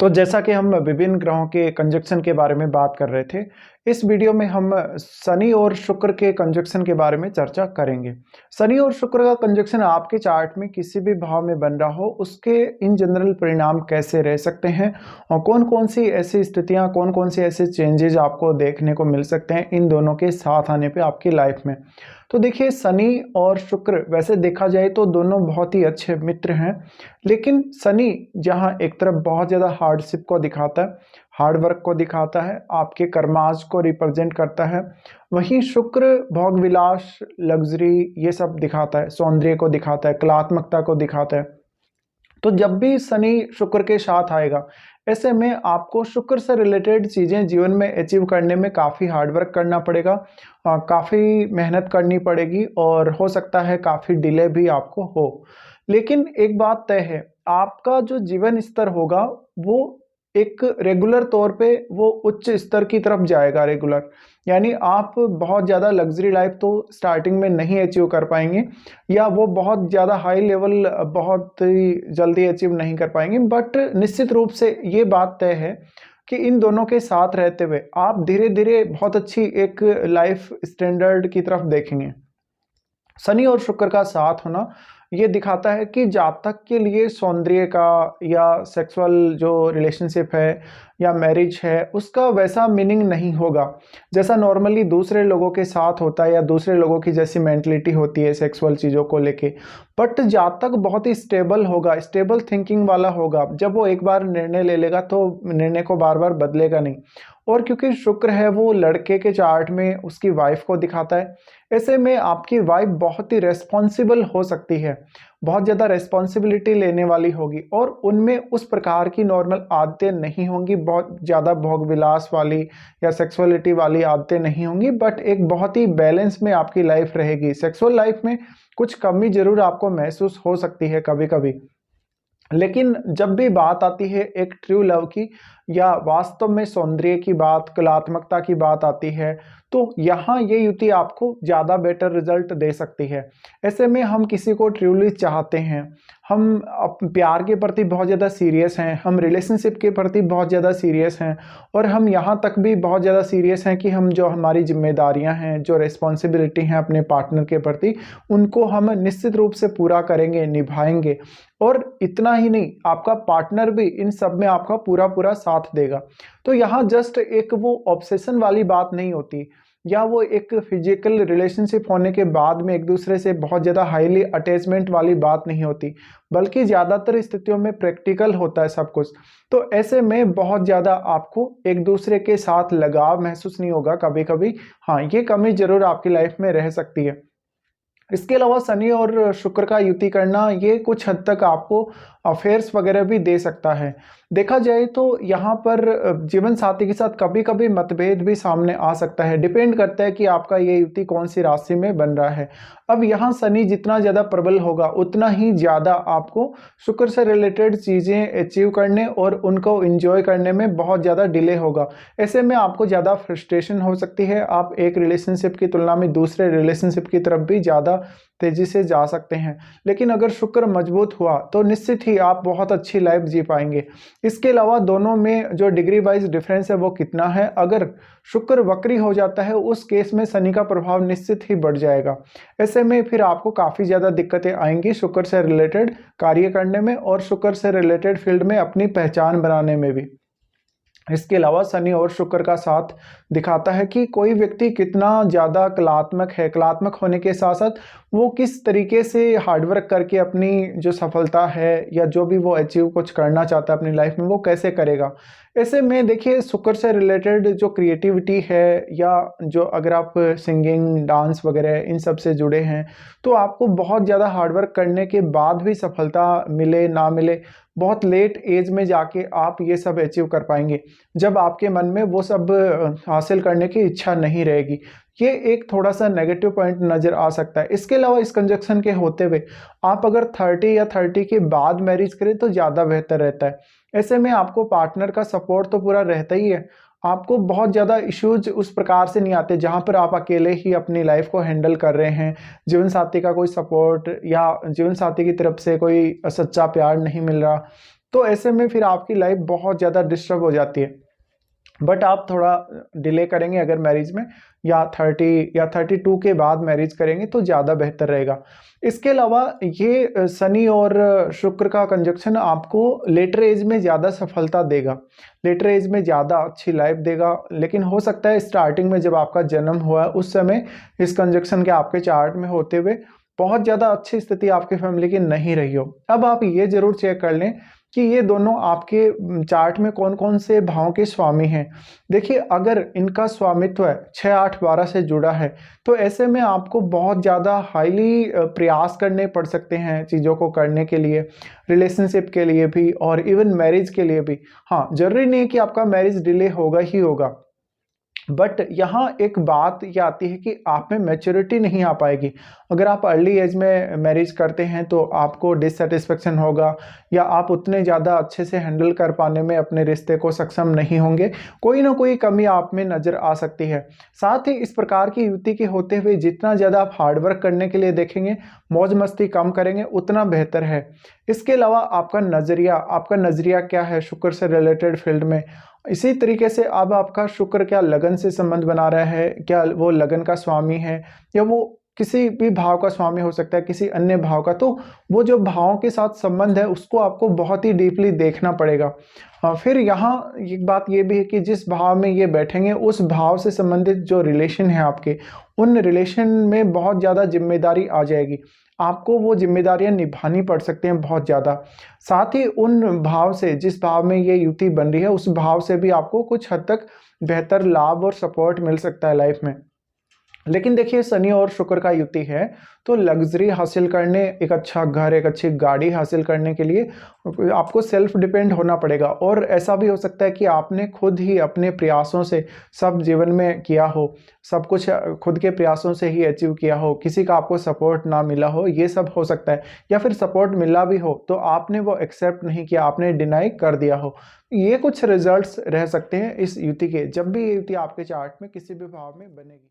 तो जैसा कि हम विभिन्न ग्रहों के कंजक्शन के बारे में बात कर रहे थे, इस वीडियो में हम शनि और शुक्र के कंजक्शन के बारे में चर्चा करेंगे। शनि और शुक्र का कंजक्शन आपके चार्ट में किसी भी भाव में बन रहा हो, उसके इन जनरल परिणाम कैसे रह सकते हैं और कौन-कौन सी ऐसी स्थितियां, कौन-कौन से ऐसे चेंजेस आपको देखने को मिल सकते हैं इन दोनों के साथ आने पे आपकी लाइफ में। तो देखिए, शनि और शुक्र वैसे देखा जाए तो दोनों बहुत ही अच्छे मित्र हैं, लेकिन शनि जहाँ एक तरफ बहुत ज़्यादा हार्डशिप को दिखाता है, हार्ड वर्क को दिखाता है, आपके कर्माज को रिप्रेजेंट करता है, वहीं शुक्र भोग विलास, लग्जरी ये सब दिखाता है, सौंदर्य को दिखाता है, कलात्मकता को दिखाता है। तो जब भी शनि शुक्र के साथ आएगा, ऐसे में आपको शुक्र से रिलेटेड चीज़ें जीवन में अचीव करने में काफ़ी हार्ड वर्क करना पड़ेगा, काफ़ी मेहनत करनी पड़ेगी और हो सकता है काफ़ी डिले भी आपको हो। लेकिन एक बात तय है, आपका जो जीवन स्तर होगा वो एक रेगुलर तौर पे वो उच्च स्तर की तरफ जाएगा रेगुलर। यानी आप बहुत ज़्यादा लग्ज़री लाइफ़ तो स्टार्टिंग में नहीं अचीव कर पाएँगे, या वो बहुत ज़्यादा हाई लेवल बहुत ही जल्दी अचीव नहीं कर पाएँगे। बट निश्चित रूप से ये बात तय है कि इन दोनों के साथ रहते हुए आप धीरे-धीरे बहुत अच्छी एक लाइफ़ स्टैंडर्ड की तरफ देखेंगे। शनि और शुक्र का साथ होना ये दिखाता है कि जातक के लिए सौंदर्य का या सेक्सुअल जो रिलेशनशिप है या मैरिज है उसका वैसा मीनिंग नहीं होगा जैसा नॉर्मली दूसरे लोगों के साथ होता है या दूसरे लोगों की जैसी मेंटलिटी होती है सेक्सुअल चीज़ों को लेके। बट जातक बहुत ही स्टेबल होगा, स्टेबल थिंकिंग वाला होगा। जब वो एक बार निर्णय ले लेगा तो निर्णय को बार बार बदलेगा नहीं। और क्योंकि शुक्र है वो लड़के के चार्ट में उसकी वाइफ को दिखाता है, ऐसे में आपकी वाइफ बहुत ही रेस्पॉन्सिबल हो सकती है, बहुत ज़्यादा रेस्पॉन्सिबिलिटी लेने वाली होगी और उनमें उस प्रकार की नॉर्मल आदतें नहीं होंगी, बहुत ज़्यादा भोग विलास वाली या सेक्सुअलिटी वाली आदतें नहीं होंगी। बट एक बहुत ही बैलेंस में आपकी लाइफ रहेगी। सेक्सुअल लाइफ में कुछ कमी ज़रूर आपको महसूस हो सकती है कभी-कभी, लेकिन जब भी बात आती है एक ट्रू लव की या वास्तव में सौंदर्य की बात, कलात्मकता की बात आती है, तो यहाँ ये युति आपको ज़्यादा बेटर रिजल्ट दे सकती है। ऐसे में हम किसी को ट्रूली चाहते हैं, हम प्यार के प्रति बहुत ज़्यादा सीरियस हैं, हम रिलेशनशिप के प्रति बहुत ज़्यादा सीरियस हैं और हम यहाँ तक भी बहुत ज़्यादा सीरियस हैं कि हम जो हमारी जिम्मेदारियाँ हैं, जो रिस्पॉन्सिबिलिटी हैं अपने पार्टनर के प्रति, उनको हम निश्चित रूप से पूरा करेंगे, निभाएंगे। और इतना ही नहीं, आपका पार्टनर भी इन सब में आपका पूरा साथ देगा। तो यहाँ जस्ट एक वो ऑब्सेशन वाली बात नहीं होती, या वो एक फिजिकल रिलेशनशिप होने के बाद में एक दूसरे से बहुत ज़्यादा हाईली अटैचमेंट वाली बात नहीं होती, बल्कि ज़्यादातर स्थितियों में प्रैक्टिकल होता है सब कुछ। तो ऐसे में बहुत ज़्यादा आपको एक दूसरे के साथ लगाव महसूस नहीं होगा कभी-कभी। हाँ, ये कमी ज़रूर आपकी लाइफ में रह सकती है। इसके अलावा शनि और शुक्र का युति करना ये कुछ हद तक आपको अफेयर्स वगैरह भी दे सकता है। देखा जाए तो यहाँ पर जीवन साथी के साथ कभी-कभी मतभेद भी सामने आ सकता है। डिपेंड करता है कि आपका ये युति कौन सी राशि में बन रहा है। अब यहाँ शनि जितना ज़्यादा प्रबल होगा उतना ही ज़्यादा आपको शुक्र से रिलेटेड चीज़ें अचीव करने और उनको एंजॉय करने में बहुत ज़्यादा डिले होगा। ऐसे में आपको ज़्यादा फ्रस्ट्रेशन हो सकती है। आप एक रिलेशनशिप की तुलना में दूसरे रिलेशनशिप की तरफ भी ज़्यादा तेज़ी से जा सकते हैं। लेकिन अगर शुक्र मजबूत हुआ तो निश्चित ही आप बहुत अच्छी लाइफ जी पाएँगे। इसके अलावा दोनों में जो डिग्री वाइज़ डिफरेंस है वो कितना है, अगर शुक्र वक्री हो जाता है उस केस में शनि का प्रभाव निश्चित ही बढ़ जाएगा। ऐसे में फिर आपको काफ़ी ज़्यादा दिक्कतें आएँगी शुक्र से रिलेटेड कार्य करने में और शुक्र से रिलेटेड फील्ड में अपनी पहचान बनाने में भी। इसके अलावा शनि और शुक्र का साथ दिखाता है कि कोई व्यक्ति कितना ज़्यादा कलात्मक है, कलात्मक होने के साथ-साथ वो किस तरीके से हार्ड वर्क करके अपनी जो सफलता है या जो भी वो अचीव कुछ करना चाहता है अपनी लाइफ में वो कैसे करेगा। ऐसे में देखिए, शुक्र से रिलेटेड जो क्रिएटिविटी है या जो अगर आप सिंगिंग, डांस वगैरह इन सब से जुड़े हैं, तो आपको बहुत ज़्यादा हार्ड वर्क करने के बाद भी सफलता मिले ना मिले, बहुत लेट एज में जाके आप ये सब अचीव कर पाएँगे, जब आपके मन में वो सब हासिल करने की इच्छा नहीं रहेगी। ये एक थोड़ा-सा नेगेटिव पॉइंट नज़र आ सकता है। इसके अलावा इस कंजंक्शन के होते हुए आप अगर 30 या 30 के बाद मैरिज करें तो ज़्यादा बेहतर रहता है। ऐसे में आपको पार्टनर का सपोर्ट तो पूरा रहता ही है। आपको बहुत ज़्यादा इश्यूज़ उस प्रकार से नहीं आते जहाँ पर आप अकेले ही अपनी लाइफ़ को हैंडल कर रहे हैं। जीवन साथी का कोई सपोर्ट या जीवन साथी की तरफ से कोई सच्चा प्यार नहीं मिल रहा, तो ऐसे में फिर आपकी लाइफ बहुत ज़्यादा डिस्टर्ब हो जाती है। बट आप थोड़ा डिले करेंगे अगर मैरिज में, या 30 या 32 के बाद मैरिज करेंगे तो ज़्यादा बेहतर रहेगा। इसके अलावा ये शनि और शुक्र का कंजक्शन आपको लेटर एज में ज़्यादा सफलता देगा, लेटर एज में ज़्यादा अच्छी लाइफ देगा। लेकिन हो सकता है स्टार्टिंग में जब आपका जन्म हुआ है उस समय इस कंजक्शन के आपके चार्ट में होते हुए बहुत ज़्यादा अच्छी स्थिति आपकी फैमिली की नहीं रही हो। अब आप ये ज़रूर चेक कर लें कि ये दोनों आपके चार्ट में कौन-कौन से भावों के स्वामी हैं। देखिए, अगर इनका स्वामित्व 6, 8, 12 से जुड़ा है, तो ऐसे में आपको बहुत ज़्यादा हाईली प्रयास करने पड़ सकते हैं चीज़ों को करने के लिए, रिलेशनशिप के लिए भी और इवन मैरिज के लिए भी। हाँ, ज़रूरी नहीं है कि आपका मैरिज डिले होगा ही होगा। बट यहाँ एक बात ये आती है कि आप में मैच्योरिटी नहीं आ पाएगी। अगर आप अर्ली एज में मैरिज करते हैं तो आपको डिससैटिस्फैक्शन होगा, या आप उतने ज़्यादा अच्छे से हैंडल कर पाने में अपने रिश्ते को सक्षम नहीं होंगे। कोई ना कोई कमी आप में नज़र आ सकती है। साथ ही इस प्रकार की युति के होते हुए जितना ज़्यादा आप हार्ड वर्क करने के लिए देखेंगे, मौज मस्ती कम करेंगे, उतना बेहतर है। इसके अलावा आपका नज़रिया क्या है शुक्र से रिलेटेड फील्ड में? इसी तरीके से अब आपका शुक्र क्या लगन से संबंध बना रहा है? क्या वो लगन का स्वामी है, या वो किसी भी भाव का स्वामी हो सकता है, किसी अन्य भाव का। तो वो जो भावों के साथ संबंध है उसको आपको बहुत ही डीपली देखना पड़ेगा। फिर यहाँ एक बात ये भी है कि जिस भाव में ये बैठेंगे उस भाव से संबंधित जो रिलेशन है आपके, उन रिलेशन में बहुत ज़्यादा जिम्मेदारी आ जाएगी। आपको वो जिम्मेदारियां निभानी पड़ सकती हैं बहुत ज़्यादा। साथ ही उन भाव से, जिस भाव में ये युति बन रही है उस भाव से भी आपको कुछ हद तक बेहतर लाभ और सपोर्ट मिल सकता है लाइफ में। लेकिन देखिए, शनि और शुक्र का युति है तो लग्जरी हासिल करने, एक अच्छा घर, एक अच्छी गाड़ी हासिल करने के लिए आपको सेल्फ डिपेंड होना पड़ेगा। और ऐसा भी हो सकता है कि आपने खुद ही अपने प्रयासों से सब जीवन में किया हो, सब कुछ खुद के प्रयासों से ही अचीव किया हो, किसी का आपको सपोर्ट ना मिला हो, ये सब हो सकता है। या फिर सपोर्ट मिला भी हो तो आपने वो एक्सेप्ट नहीं किया, आपने डिनाई कर दिया हो। ये कुछ रिजल्ट्स रह सकते हैं इस युति के, जब भी ये युति आपके चार्ट में किसी भी भाव में बनेगी।